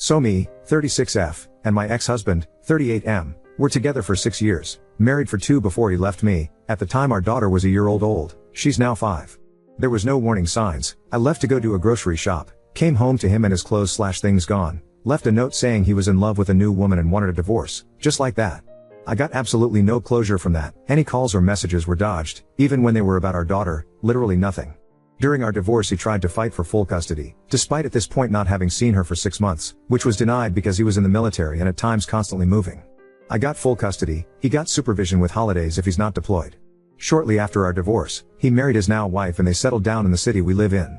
So me, 36F, and my ex-husband, 38M, were together for 6 years, married for 2 before he left me. At the time our daughter was a year old, she's now 5. There was no warning signs. I left to go to a grocery shop, came home to him and his clothes/things gone, left a note saying he was in love with a new woman and wanted a divorce, just like that. I got absolutely no closure from that. Any calls or messages were dodged, even when they were about our daughter, literally nothing. During our divorce he tried to fight for full custody, despite at this point not having seen her for 6 months, which was denied because he was in the military and at times constantly moving. I got full custody, he got supervision with holidays if he's not deployed. Shortly after our divorce, he married his now wife and they settled down in the city we live in.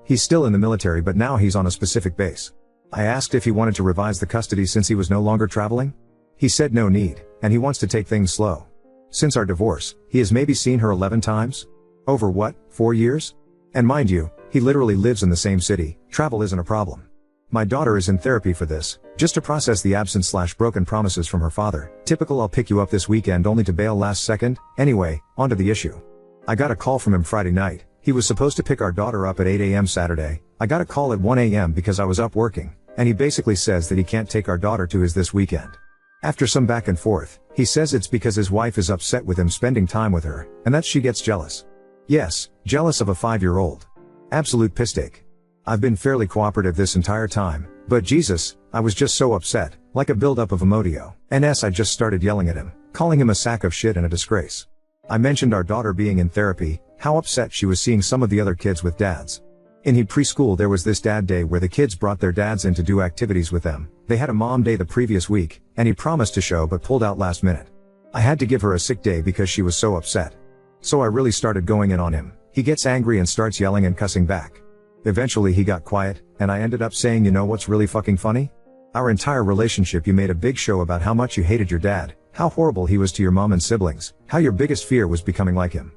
He's still in the military but now he's on a specific base. I asked if he wanted to revise the custody since he was no longer traveling. He said no need, and he wants to take things slow. Since our divorce, he has maybe seen her 11 times? Over what, 4 years? And mind you, he literally lives in the same city, travel isn't a problem. My daughter is in therapy for this, just to process the absence/broken promises from her father. Typical I'll pick you up this weekend only to bail last second. Anyway, onto the issue. I got a call from him Friday night. He was supposed to pick our daughter up at 8 a.m. Saturday. I got a call at 1 a.m. because I was up working, and he basically says that he can't take our daughter to his this weekend. After some back and forth, he says it's because his wife is upset with him spending time with her, and that she gets jealous. Yes, jealous of a 5-year-old. Absolute pisstake. I've been fairly cooperative this entire time, but Jesus, I was just so upset, like a buildup of emodio. I just started yelling at him, calling him a sack of shit and a disgrace. I mentioned our daughter being in therapy, how upset she was seeing some of the other kids with dads. In preschool there was this dad day where the kids brought their dads in to do activities with them. They had a mom day the previous week, and he promised to show but pulled out last minute. I had to give her a sick day because she was so upset. So I really started going in on him. He gets angry and starts yelling and cussing back. Eventually he got quiet, and I ended up saying, you know what's really fucking funny? Our entire relationship you made a big show about how much you hated your dad, how horrible he was to your mom and siblings, how your biggest fear was becoming like him.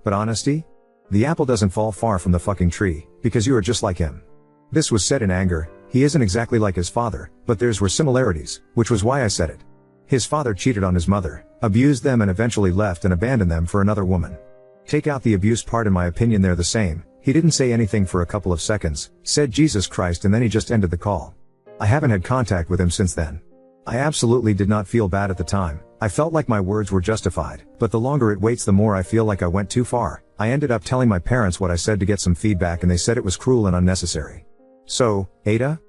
But honesty? The apple doesn't fall far from the fucking tree, because you are just like him. This was said in anger. He isn't exactly like his father, but theirs were similarities, which was why I said it. His father cheated on his mother, abused them and eventually left and abandoned them for another woman. Take out the abuse part, in my opinion they're the same. He didn't say anything for a couple of seconds, said Jesus Christ, and then he just ended the call. I haven't had contact with him since then. I absolutely did not feel bad at the time. I felt like my words were justified, but the longer it waits the more I feel like I went too far. I ended up telling my parents what I said to get some feedback and they said it was cruel and unnecessary. So, Ada?